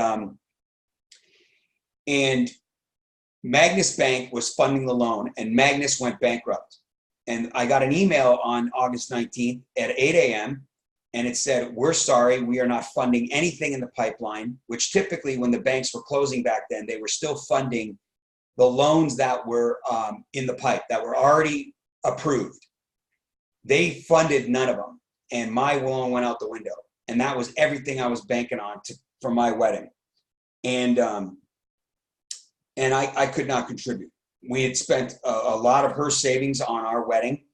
Magnus Bank was funding the loan, and Magnus went bankrupt. And I got an email on August 19th at 8 a.m. and it said, "We're sorry, we are not funding anything in the pipeline," which typically when the banks were closing back then, they were still funding the loans that were in the pipe, that were already approved. They funded none of them. And my loan went out the window. And that was everything I was banking on for my wedding. And I could not contribute. We had spent a lot of her savings on our wedding.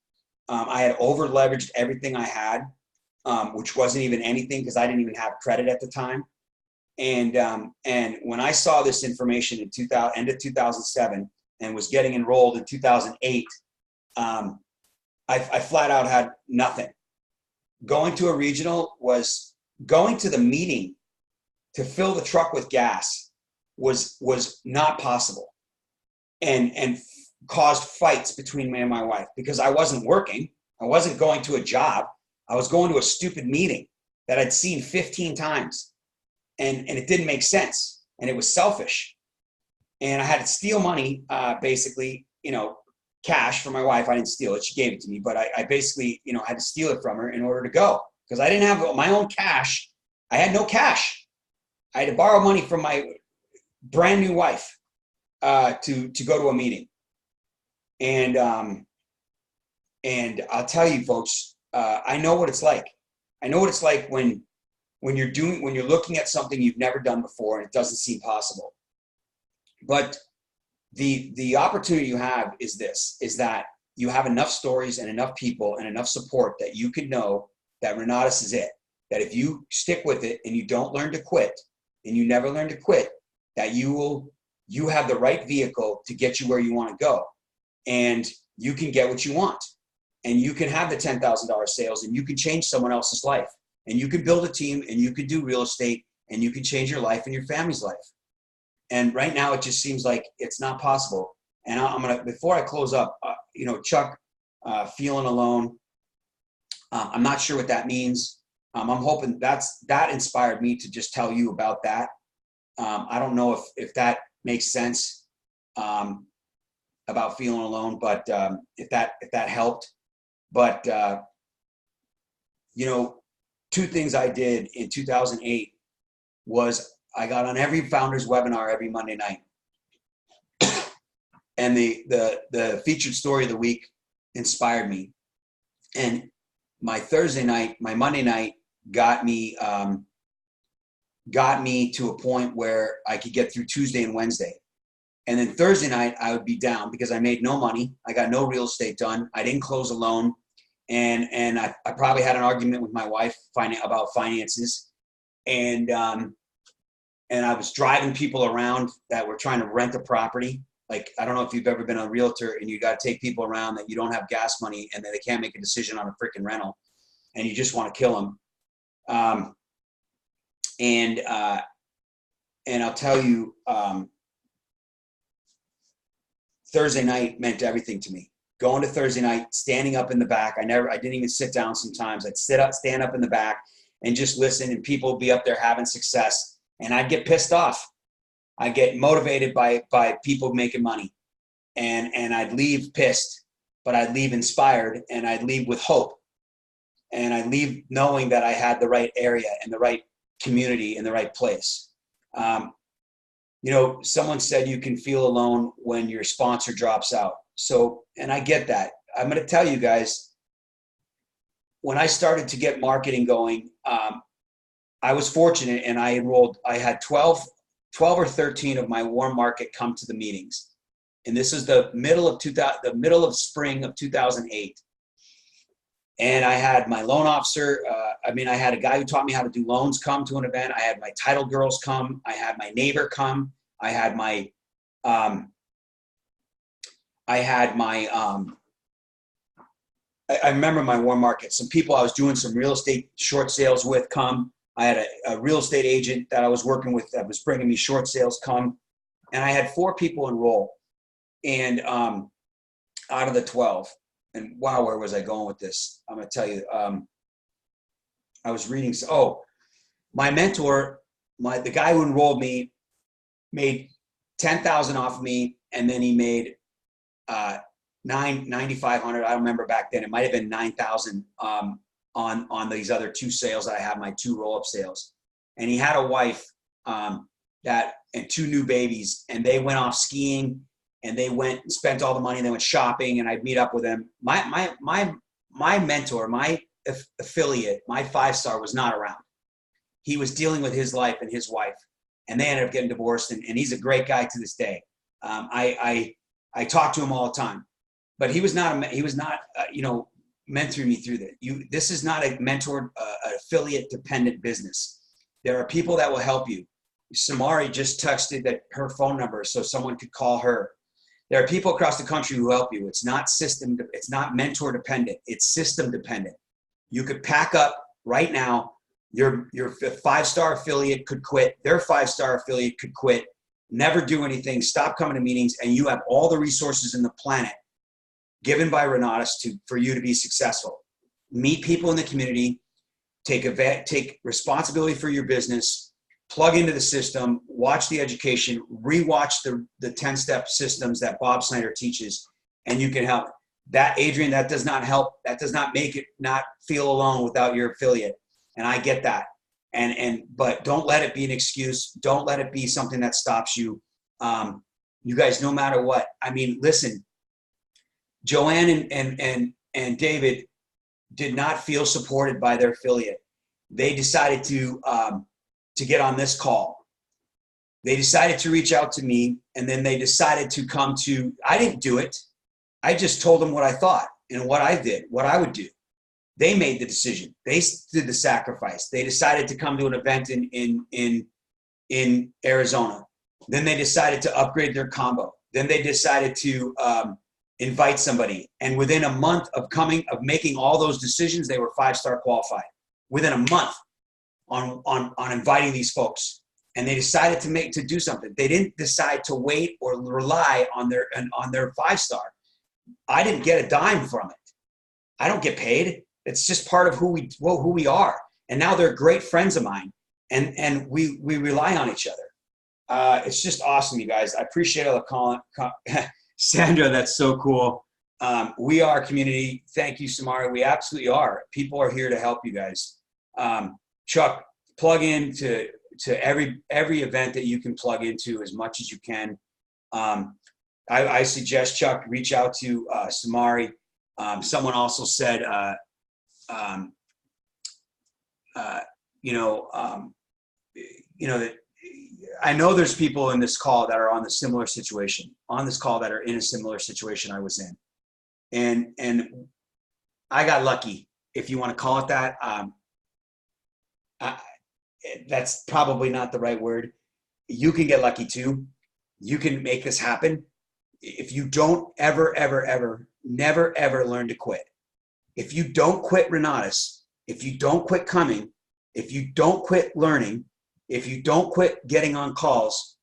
I had over leveraged everything I had, which wasn't even anything because I didn't even have credit at the time. And when I saw this information in end of 2007 and was getting enrolled in 2008, I flat out had nothing. Going to a regional was going to the meeting to fill the truck with gas was not possible, and caused fights between me and my wife because I wasn't working. I wasn't going to a job. I was going to a stupid meeting that I'd seen 15 times. And it didn't make sense, and it was selfish. And I had to steal money, basically, cash from my wife. I didn't steal it; she gave it to me. But I basically, had to steal it from her in order to go because I didn't have my own cash. I had no cash. I had to borrow money from my brand new wife to go to a meeting. And I'll tell you, folks, I know what it's like. I know what it's like when you're looking at something you've never done before and it doesn't seem possible. But the opportunity you have is that you have enough stories and enough people and enough support that you can know that Renatus is it. That if you stick with it and you don't learn to quit, and you never learn to quit, that you have the right vehicle to get you where you want to go. And you can get what you want. And you can have the $10,000 sales, and you can change someone else's life. And you can build a team, and you can do real estate, and you can change your life and your family's life. And right now, it just seems like it's not possible. And I'm gonna, before I close up, Chuck, feeling alone. I'm not sure what that means. I'm hoping that inspired me to just tell you about that. I don't know if that makes sense about feeling alone, but if that helped. But two things I did in 2008 was I got on every founder's webinar every Monday night. And the featured story of the week inspired me. And my Monday night got me to a point where I could get through Tuesday and Wednesday. And then Thursday night I would be down because I made no money. I got no real estate done. I didn't close a loan. And I probably had an argument with my wife about finances. and I was driving people around that were trying to rent a property. Like, I don't know if you've ever been a realtor and you got to take people around that you don't have gas money and then they can't make a decision on a freaking rental and you just want to kill them. And I'll tell you, Thursday night meant everything to me. Going to Thursday night, standing up in the back. I didn't even sit down sometimes. I'd stand up in the back and just listen, and people would be up there having success. And I'd get pissed off. I'd get motivated by people making money. And I'd leave pissed, but I'd leave inspired, and I'd leave with hope. And I'd leave knowing that I had the right area and the right community in the right place. You know, someone said you can feel alone when your sponsor drops out. So, and I get that. I'm going to tell you guys, when I started to get marketing going, I was fortunate, and I had 12 or 13 of my warm market come to the meetings. And this is the middle of spring of 2008. And I had my loan officer, I had a guy who taught me how to do loans come to an event. I had my title girls come. I had my neighbor come. I remember my warm market. Some people I was doing some real estate short sales with come. I had a real estate agent that I was working with that was bringing me short sales come. And I had 4 people enroll. And out of the 12, and wow, where was I going with this? I'm going to tell you, I was reading. My mentor, the guy who enrolled me, made $10,000 off of me, and then he made $9,500. I don't remember back then. It might have been $9,000 on these other 2 sales that I had, my 2 roll-up sales. And he had a wife and 2 new babies, and they went off skiing, and they went and spent all the money. They went shopping, and I'd meet up with them. My mentor, my affiliate, my 5-star was not around. He was dealing with his life and his wife, and they ended up getting divorced. And he's a great guy to this day. I talk to him all the time, but he was not mentoring me through that. This is not a mentor, affiliate dependent business. There are people that will help you. Samari just texted that her phone number so someone could call her. There are people across the country who help you. It's not mentor dependent. It's system dependent. You could pack up right now. Your 5-star affiliate could quit. Their 5-star affiliate could quit. Never do anything. Stop coming to meetings, and you have all the resources in the planet given by Renatus for you to be successful. Meet people in the community. Take responsibility for your business. Plug into the system, watch the education, rewatch the 10-step systems that Bob Snyder teaches, and you can help. That, Adrian, that does not help. That does not make it not feel alone without your affiliate. And I get that. But don't let it be an excuse. Don't let it be something that stops you. You guys, no matter what. I mean, listen, Joanne and David did not feel supported by their affiliate. They decided to get on this call. They decided to reach out to me, and then they decided to come to, I didn't do it. I just told them what I thought and what I did, what I would do. They made the decision. They did the sacrifice. They decided to come to an event in Arizona. Then they decided to upgrade their combo. Then they decided to invite somebody. And within a month of making all those decisions, they were 5-star qualified. Within a month on inviting these folks. And they decided to do something. They didn't decide to wait or rely on their 5-star. I didn't get a dime from it. I don't get paid. It's just part of who we are. And now they're great friends of mine, and we rely on each other. It's just awesome, you guys. I appreciate all the calling. Sandra, that's so cool. We are a community. Thank you, Samara. We absolutely are. People are here to help you guys. Chuck, plug in to every event that you can plug into as much as you can. I suggest, Chuck, reach out to Samari. Someone also said, that I know there's people in this call that are on this call that are in a similar situation I was in. And I got lucky, if you want to call it that. that's probably not the right word. You can get lucky too. You can make this happen. If you don't ever, ever, ever, never, ever learn to quit. If you don't quit Renatus, if you don't quit coming, if you don't quit learning, if you don't quit getting on calls,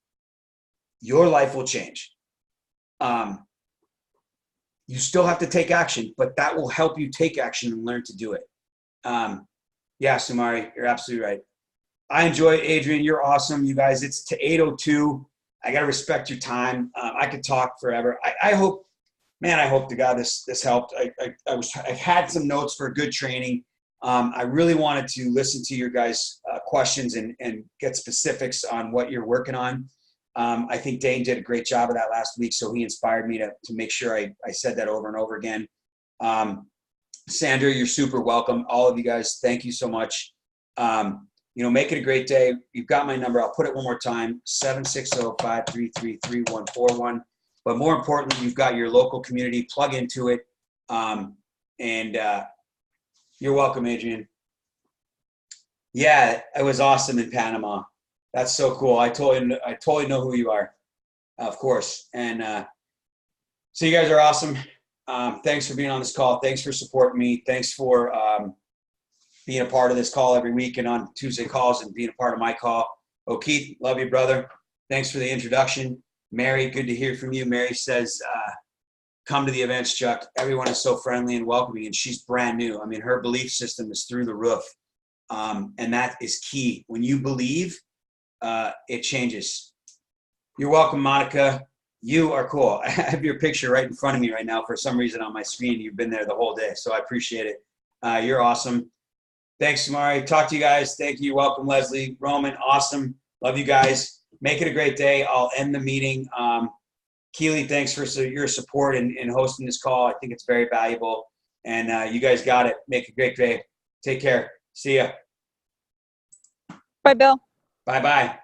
your life will change. You still have to take action, but that will help you take action and learn to do it. Yeah, Sumari, you're absolutely right. I enjoy it, Adrian. You're awesome, you guys. It's to 8:02. I gotta respect your time. I could talk forever. I hope, man, I hope to God this helped. I had some notes for good training. I really wanted to listen to your guys' questions and get specifics on what you're working on. I think Dane did a great job of that last week, so he inspired me to make sure I said that over and over again. Sandra, you're super welcome. All of you guys, thank you so much. Make it a great day. You've got my number. I'll put it one more time, 760-533-3141. But more importantly, you've got your local community. Plug into it. You're welcome, Adrian. Yeah, it was awesome in Panama. That's so cool. I totally know who you are, of course. And so you guys are awesome. Thanks for being on this call. Thanks for supporting me. Thanks for being a part of this call every week and on Tuesday calls and being a part of my call. Oh, Keith, love you, brother. Thanks for the introduction. Mary, good to hear from you. Mary says, come to the events, Chuck. Everyone is so friendly and welcoming, and she's brand new. I mean, her belief system is through the roof. And that is key. When you believe, it changes. You're welcome, Monica. You are cool. I have your picture right in front of me right now. For some reason on my screen, you've been there the whole day, so I appreciate it. You're awesome. Thanks, Samari. Talk to you guys. Thank you. Welcome, Leslie. Roman, awesome. Love you guys. Make it a great day. I'll end the meeting. Keely, thanks for your support in hosting this call. I think it's very valuable. And you guys got it. Make a great day. Take care. See ya. Bye, Bill. Bye-bye.